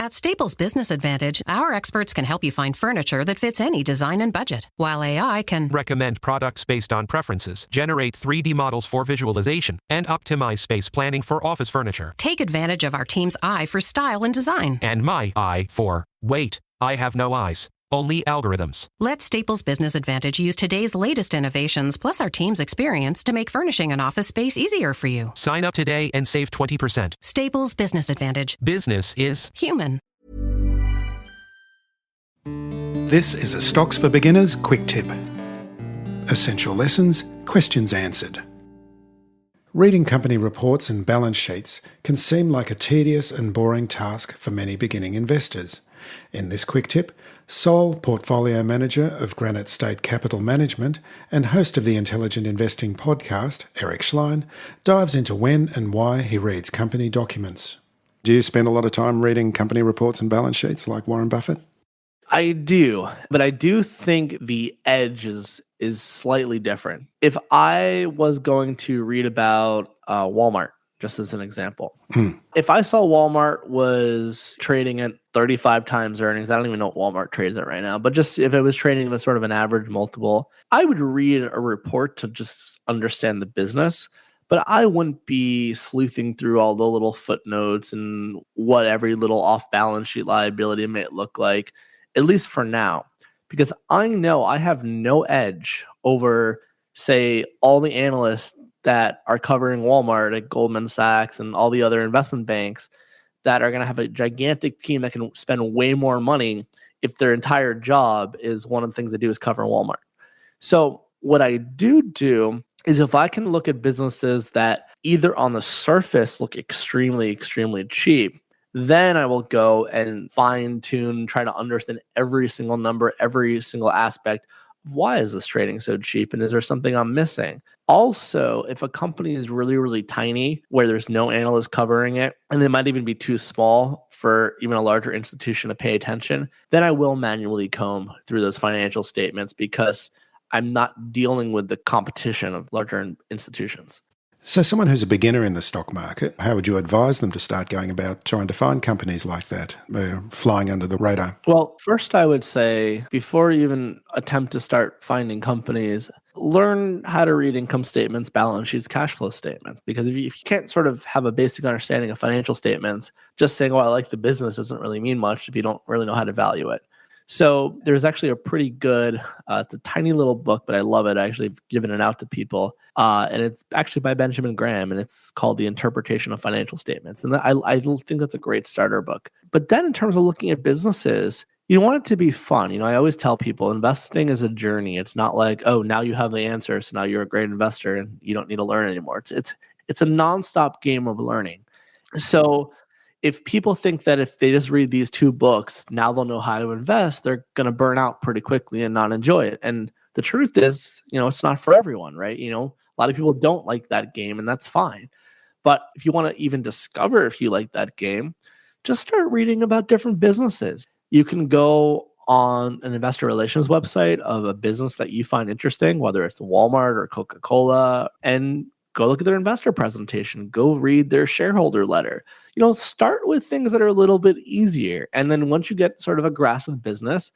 At Staples Business Advantage, our experts can help you find furniture that fits any design and budget, while AI can recommend products based on preferences, generate 3D models for visualization, and optimize space planning for office furniture. take advantage of our team's eye for style and design. And my eye for, wait, I have no eyes. Only algorithms. Let Staples Business Advantage use today's latest innovations plus our team's experience to make furnishing an office space easier for you. Sign up today and save 20%. Staples Business Advantage. Business is human. This is a Stocks for Beginners quick tip. Essential lessons, questions answered. Reading company reports and balance sheets can seem like a tedious and boring task for many beginning investors. In this quick tip, sole portfolio manager of Granite State Capital Management and host of the Intelligent Investing podcast, Eric Schleien, dives into when and why he reads company documents. Do you spend a lot of time reading company reports and balance sheets like Warren Buffett? I do, but I do think the edge is slightly different. If I was going to read about Walmart, just as an example, if I saw Walmart was trading at 35 times earnings, I don't even know what Walmart trades at right now, but just if it was trading at a sort of an average multiple, I would read a report to just understand the business. But I wouldn't be sleuthing through all the little footnotes and what every little off-balance sheet liability may look like, at least for now, because I know I have no edge over, say, all the analysts that are covering Walmart at Goldman Sachs and all the other investment banks that are going to have a gigantic team that can spend way more money if their entire job is one of the things they do is cover Walmart. So what I do is if I can look at businesses that either on the surface look extremely, extremely cheap, then I will go and fine tune, try to understand every single number, every single aspect of why is this trading so cheap and is there something I'm missing? Also, if a company is really, really tiny where there's no analyst covering it, and they might even be too small for even a larger institution to pay attention, then I will manually comb through those financial statements because I'm not dealing with the competition of larger institutions. So someone who's a beginner in the stock market, how would you advise them to start going about trying to find companies like that, flying under the radar? Well, first I would say before you even attempt to start finding companies, learn how to read income statements, balance sheets, cash flow statements. Because if you can't sort of have a basic understanding of financial statements, just saying, I like the business doesn't really mean much if you don't really know how to value it. So there's actually a pretty good, it's a tiny little book, but I love it. I actually have given it out to people. And it's actually by Benjamin Graham, and it's called The Interpretation of Financial Statements. And I think that's a great starter book. But then in terms of looking at businesses, you want it to be fun. I always tell people investing is a journey. It's not like, oh, now you have the answer, so now you're a great investor and you don't need to learn anymore. It's a nonstop game of learning. So if people think that if they just read these two books, now they'll know how to invest, they're going to burn out pretty quickly and not enjoy it. And the truth is, it's not for everyone, right? A lot of people don't like that game, and that's fine. But if you want to even discover if you like that game, just start reading about different businesses. You can go on an investor relations website of a business that you find interesting, whether it's Walmart or Coca-Cola, and go look at their investor presentation. Go read their shareholder letter. Start with things that are a little bit easier. And then once you get sort of a grasp of business,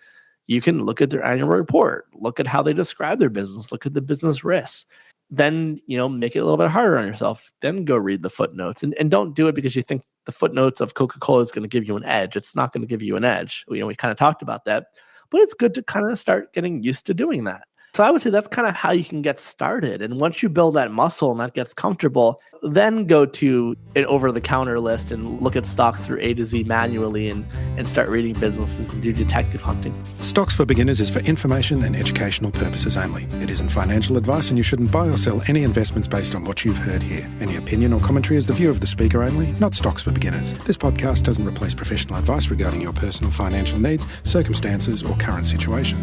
you can look at their annual report, look at how they describe their business, look at the business risks. Then, make it a little bit harder on yourself. Then go read the footnotes. And don't do it because you think the footnotes of Coca-Cola is going to give you an edge. It's not going to give you an edge. We kind of talked about that. But it's good to kind of start getting used to doing that. So I would say that's kind of how you can get started. And once you build that muscle and that gets comfortable, then go to an over-the-counter list and look at stocks through A to Z manually and start reading businesses and do detective hunting. Stocks for Beginners is for information and educational purposes only. It isn't financial advice, and you shouldn't buy or sell any investments based on what you've heard here. Any opinion or commentary is the view of the speaker only, not Stocks for Beginners. This podcast doesn't replace professional advice regarding your personal financial needs, circumstances, or current situation.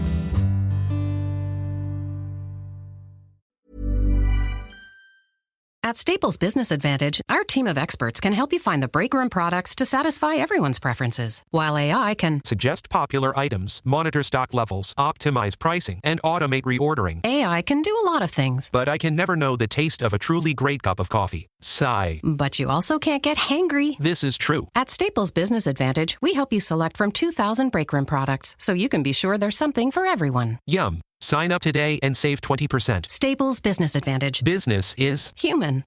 At Staples Business Advantage, our team of experts can help you find the breakroom products to satisfy everyone's preferences, while AI can Suggest popular items, monitor stock levels, optimize pricing, and automate reordering. AI can do a lot of things. But I can never know the taste of a truly great cup of coffee. Sigh. But you also can't get hangry. This is true. At Staples Business Advantage, we help you select from 2,000 breakroom products, so you can be sure there's something for everyone. Yum. Sign up today and save 20%. Staples Business Advantage. Business is Human.